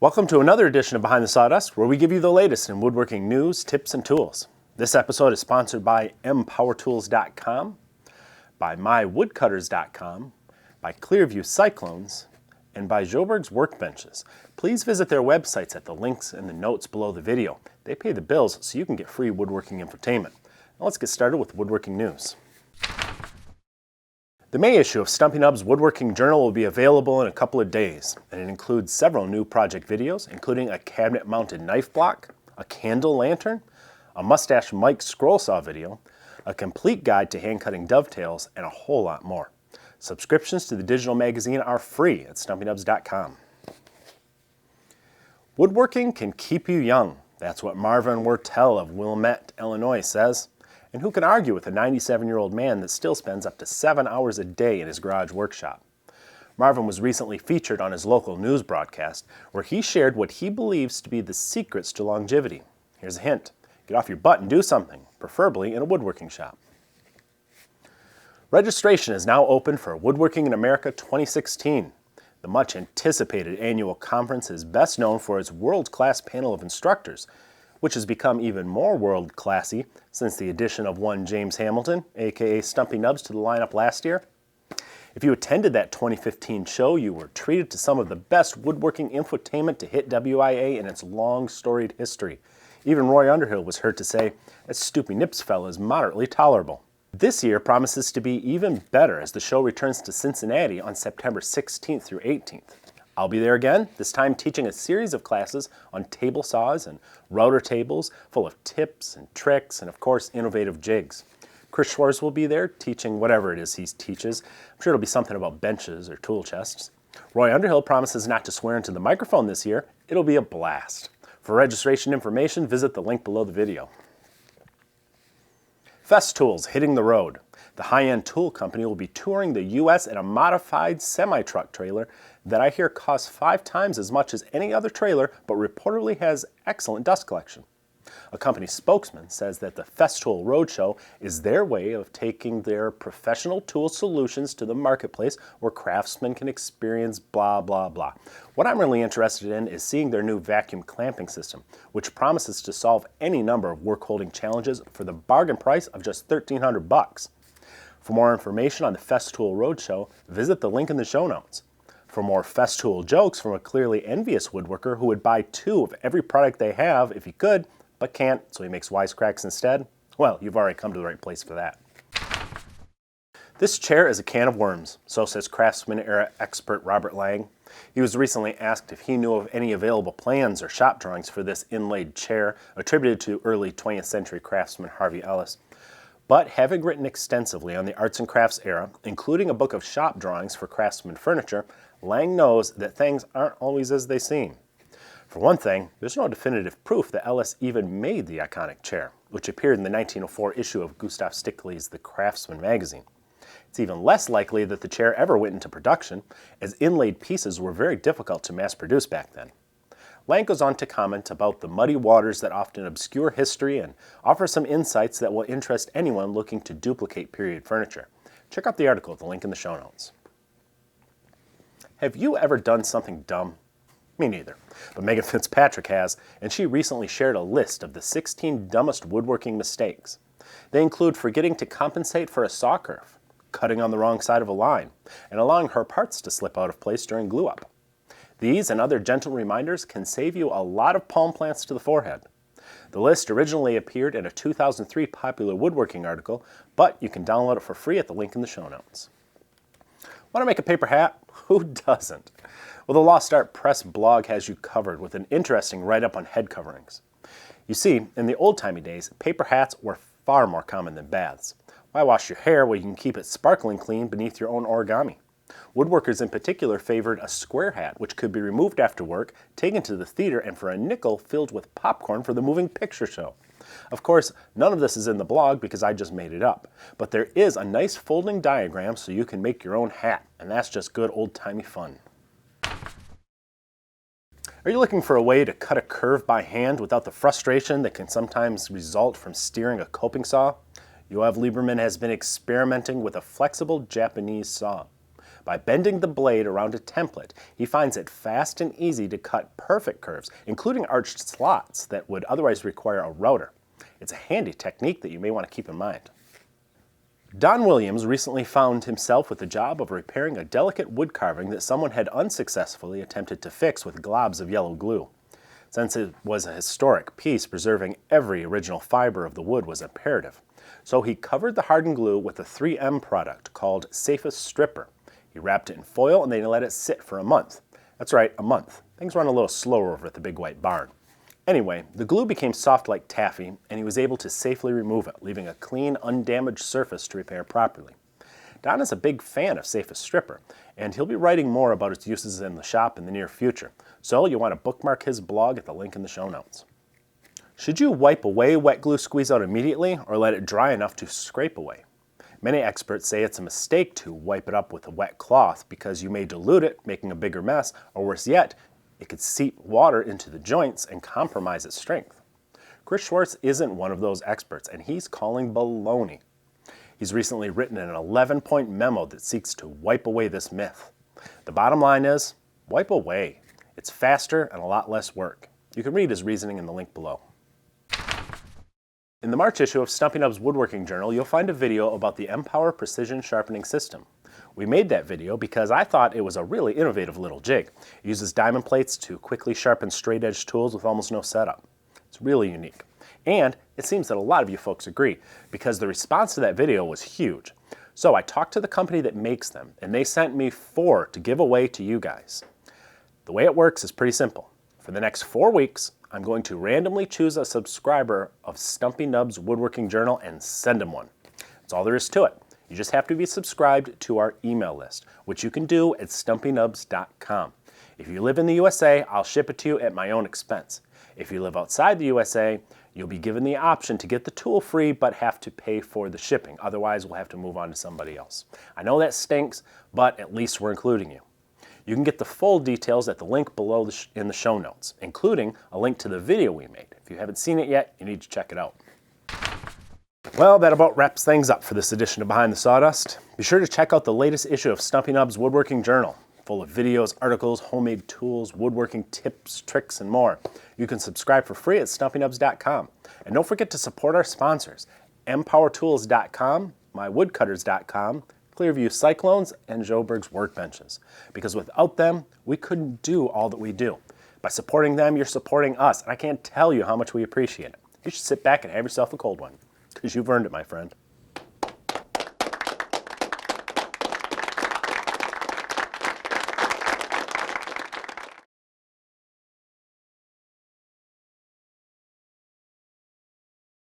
Welcome to another edition of Behind the Sawdust, where we give you the latest in woodworking news, tips, and tools. This episode is sponsored by mpowertools.com, by mywoodcutters.com, by Clearview Cyclones, and by Joburg's Workbenches. Please visit their websites at the links in the notes below the video. They pay the bills so you can get free woodworking infotainment. Now let's get started with woodworking news. The May issue of Stumpy Nubs Woodworking Journal will be available in a couple of days, and it includes several new project videos, including a cabinet-mounted knife block, a candle lantern, a mustache mic scroll saw video, a complete guide to hand-cutting dovetails, and a whole lot more. Subscriptions to the digital magazine are free at stumpynubs.com. Woodworking can keep you young. That's what Marvin Wertel of Wilmette, Illinois says. And who can argue with a 97-year-old man that still spends up to 7 hours a day in his garage workshop? Marvin was recently featured on his local news broadcast, where he shared what he believes to be the secrets to longevity. Here's a hint. Get off your butt and do something, preferably in a woodworking shop. Registration is now open for Woodworking in America 2016. The much-anticipated annual conference is best known for its world-class panel of instructors, which has become even more world-classy since the addition of one James Hamilton, aka Stumpy Nubs, to the lineup last year. If you attended that 2015 show, you were treated to some of the best woodworking infotainment to hit WIA in its long, storied history. Even Roy Underhill was heard to say, "That Stumpy Nips fella is moderately tolerable." This year promises to be even better as the show returns to Cincinnati on September 16th through 18th. I'll be there again, this time teaching a series of classes on table saws and router tables full of tips and tricks and, of course, innovative jigs. Chris Schwartz will be there teaching whatever it is he teaches. I'm sure it'll be something about benches or tool chests. Roy Underhill promises not to swear into the microphone this year. It'll be a blast. For registration information, visit the link below the video. Festool's hitting the road. The high-end tool company will be touring the U.S. in a modified semi-truck trailer that I hear costs 5 times as much as any other trailer, but reportedly has excellent dust collection. A company spokesman says that the Festool Roadshow is their way of taking their professional tool solutions to the marketplace where craftsmen can experience blah, blah, blah. What I'm really interested in is seeing their new vacuum clamping system, which promises to solve any number of work-holding challenges for the bargain price of just $1,300. For more information on the Festool Roadshow, visit the link in the show notes. For more Festool jokes from a clearly envious woodworker who would buy 2 of every product they have if he could, but can't, so he makes wisecracks instead, well, you've already come to the right place for that. This chair is a can of worms, so says Craftsman-era expert Robert Lang. He was recently asked if he knew of any available plans or shop drawings for this inlaid chair, attributed to early 20th century craftsman Harvey Ellis. But having written extensively on the arts and crafts era, including a book of shop drawings for craftsman furniture, Lang knows that things aren't always as they seem. For one thing, there's no definitive proof that Ellis even made the iconic chair, which appeared in the 1904 issue of Gustav Stickley's The Craftsman magazine. It's even less likely that the chair ever went into production, as inlaid pieces were very difficult to mass produce back then. Lang goes on to comment about the muddy waters that often obscure history and offer some insights that will interest anyone looking to duplicate period furniture. Check out the article at the link in the show notes. Have you ever done something dumb? Me neither, but Megan Fitzpatrick has, and she recently shared a list of the 16 dumbest woodworking mistakes. They include forgetting to compensate for a saw curve, cutting on the wrong side of a line, and allowing her parts to slip out of place during glue-up. These and other gentle reminders can save you a lot of palm plants to the forehead. The list originally appeared in a 2003 Popular Woodworking article, but you can download it for free at the link in the show notes. Want to make a paper hat? Who doesn't? Well, the Lost Art Press blog has you covered with an interesting write-up on head coverings. You see, in the old-timey days, paper hats were far more common than baths. Why wash your hair when you can keep it sparkling clean beneath your own origami? Woodworkers in particular favored a square hat, which could be removed after work, taken to the theater, and for a nickel filled with popcorn for the moving picture show. Of course, none of this is in the blog because I just made it up, but there is a nice folding diagram so you can make your own hat, and that's just good old-timey fun. Are you looking for a way to cut a curve by hand without the frustration that can sometimes result from steering a coping saw? Yoav Lieberman has been experimenting with a flexible Japanese saw. By bending the blade around a template, he finds it fast and easy to cut perfect curves, including arched slots that would otherwise require a router. It's a handy technique that you may want to keep in mind. Don Williams recently found himself with the job of repairing a delicate wood carving that someone had unsuccessfully attempted to fix with globs of yellow glue. Since it was a historic piece, preserving every original fiber of the wood was imperative. So he covered the hardened glue with a 3M product called Safest Stripper. He wrapped it in foil and then let it sit for a month. That's right, a month. Things run a little slower over at the Big White Barn. Anyway, the glue became soft like taffy, and he was able to safely remove it, leaving a clean, undamaged surface to repair properly. Don is a big fan of Safest Stripper, and he'll be writing more about its uses in the shop in the near future, so you'll want to bookmark his blog at the link in the show notes. Should you wipe away wet glue squeeze out immediately, or let it dry enough to scrape away? Many experts say it's a mistake to wipe it up with a wet cloth because you may dilute it, making a bigger mess, or worse yet, it could seep water into the joints and compromise its strength. Chris Schwartz isn't one of those experts, and he's calling baloney. He's recently written an 11-point memo that seeks to wipe away this myth. The bottom line is, wipe away. It's faster and a lot less work. You can read his reasoning in the link below. In the March issue of Stumpy Nubs Woodworking Journal, you'll find a video about the Empower Precision Sharpening System. We made that video because I thought it was a really innovative little jig. It uses diamond plates to quickly sharpen straight-edge tools with almost no setup. It's really unique. And it seems that a lot of you folks agree, because the response to that video was huge. So I talked to the company that makes them, and they sent me 4 to give away to you guys. The way it works is pretty simple. For the next 4 weeks, I'm going to randomly choose a subscriber of Stumpy Nubs Woodworking Journal and send them one. That's all there is to it. You just have to be subscribed to our email list, which you can do at stumpynubs.com. If you live in the USA, I'll ship it to you at my own expense. If you live outside the USA, you'll be given the option to get the tool free but have to pay for the shipping. Otherwise, we'll have to move on to somebody else. I know that stinks, but at least we're including you. You can get the full details at the link below in the show notes, including a link to the video we made. If you haven't seen it yet, you need to check it out. Well, that about wraps things up for this edition of Behind the Sawdust. Be sure to check out the latest issue of Stumpy Nubs Woodworking Journal, full of videos, articles, homemade tools, woodworking tips, tricks, and more. You can subscribe for free at stumpynubs.com. And don't forget to support our sponsors, empowertools.com, mywoodcutters.com, Clearview Cyclones, and Joburg's Workbenches. Because without them, we couldn't do all that we do. By supporting them, you're supporting us, and I can't tell you how much we appreciate it. You should sit back and have yourself a cold one, because you've earned it, my friend.